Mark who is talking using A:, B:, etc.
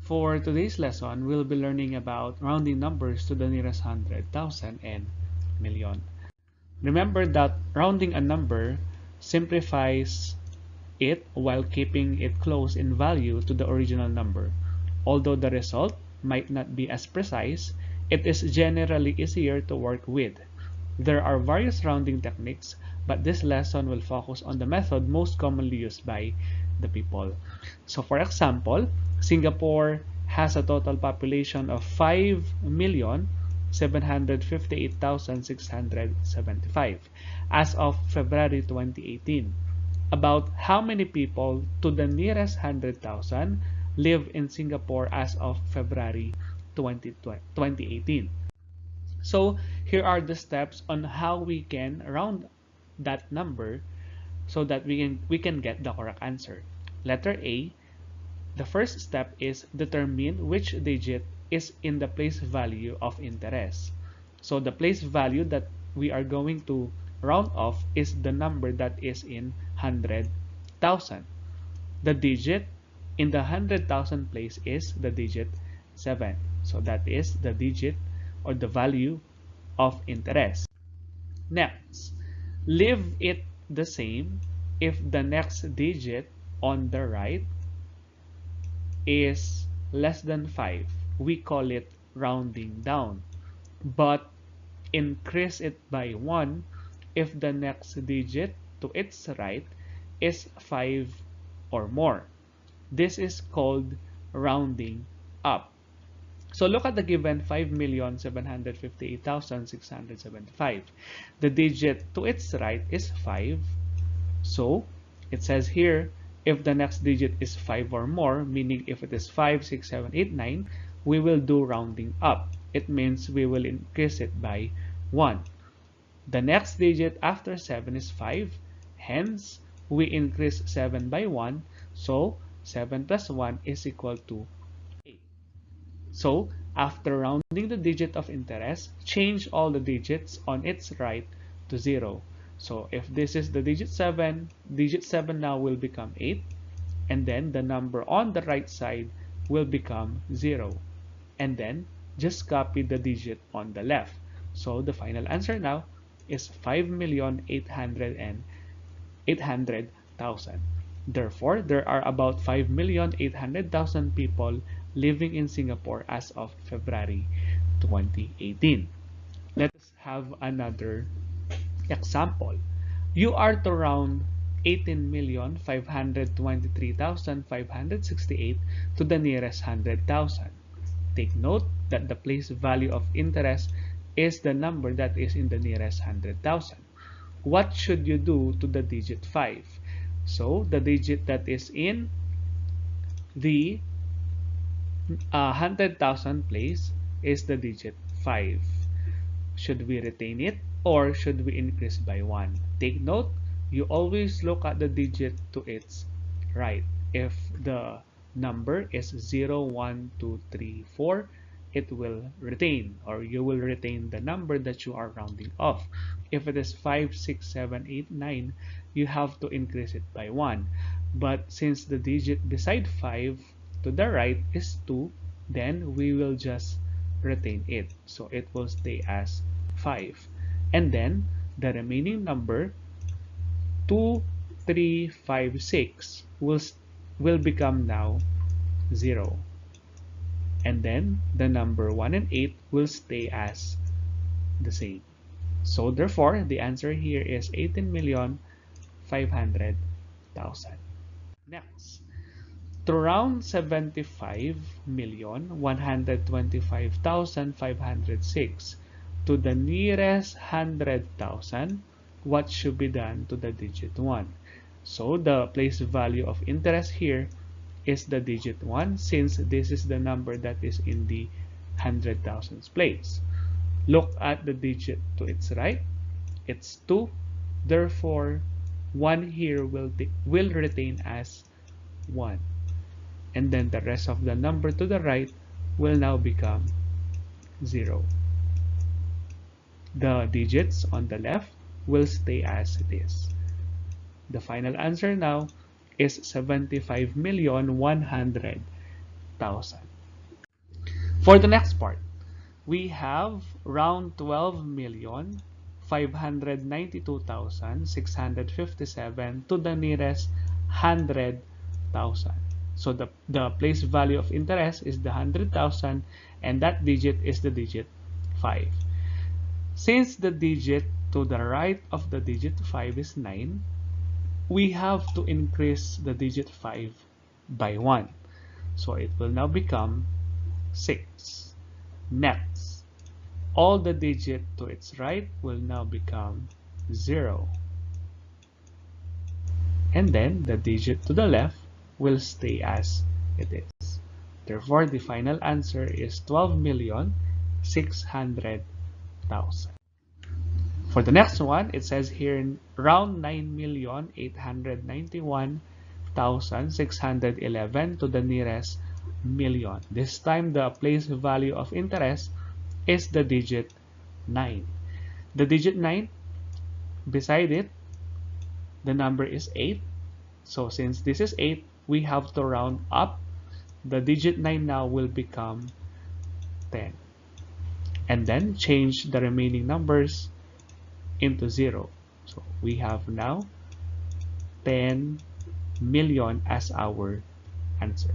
A: For today's lesson, we'll be learning about rounding numbers to the nearest hundred, thousand, and million. Remember that rounding a number simplifies it while keeping it close in value to the original number. Although the result might not be as precise, it is generally easier to work with. There are various rounding techniques, but this lesson will focus on the method most commonly used by the people. So for example, Singapore has a total population of 5,758,675 as of February 2018. About how many people to the nearest 100,000 live in Singapore as of February 2018? So here are the steps on how we can round that number so that we can get the correct answer. Letter A, the first step is determine which digit is in the place value of interest. So the place value that we are going to round off is the number that is in 100,000. The digit in the 100,000 place is the digit 7. So that is the digit or the value of interest. Next, leave it the same if the next digit on the right is less than 5. We call it rounding down. But increase it by 1 if the next digit to its right is 5 or more. This is called rounding up. So look at the given 5,758,675. The digit to its right is 5. So it says here, if the next digit is 5 or more, meaning if it is 5, 6, 7, 8, 9, we will do rounding up. It means we will increase it by 1. The next digit after 7 is 5. Hence, we increase 7 by 1. So 7 plus 1 is equal to 8. So after rounding the digit of interest, change all the digits on its right to 0. So if this is the digit 7 now will become 8, and then the number on the right side will become 0. And then just copy the digit on the left. So the final answer now is 5,800,000. Therefore, there are about 5,800,000 people living in Singapore as of February 2018. Let's have another example. You are to round 18,523,568 to the nearest 100,000. Take note that the place value of interest is the number that is in the nearest 100,000. What should you do to the digit 5? So the digit that is in the 100,000 place is the digit 5. Should we retain it or should we increase by 1? Take note, you always look at the digit to its right. If the number is 0, 1, 2, 3, 4, it will retain, or you will retain the number that you are rounding off. If it is 5, 6, 7, 8, 9, you have to increase it by 1. But since the digit beside 5 to the right is 2, then we will just retain it. So it will stay as 5. And then the remaining number 2, 3, 5, 6 will become now 0. And then the number 1 and 8 will stay as the same. So therefore, the answer here is 18,500,000. Next, to round 75,125,506 to the nearest 100,000, what should be done to the digit 1? So the place value of interest here is the digit 1, since this is the number that is in the 100,000 place. Look at the digit to its right. It's 2. Therefore, 1 here will retain as 1. And then the rest of the number to the right will now become 0. The digits on the left will stay as it is. The final answer now is 75,100,000. For the next part, we have round 12,592,657 to the nearest 100,000. So the place value of interest is the 100,000 and that digit is the digit 5. Since the digit to the right of the digit 5 is 9, we have to increase the digit 5 by 1. So it will now become 6. Next, all the digit to its right will now become 0. And then the digit to the left will stay as it is. Therefore, the final answer is 12,600,000. For the next one, it says here in round 9,891,611 to the nearest million. This time the place value of interest is the digit 9. The digit 9, beside it, the number is 8. So since this is 8, we have to round up. The digit 9 now will become 10. And then change the remaining numbers into 0. So we have now 10 million as our answer.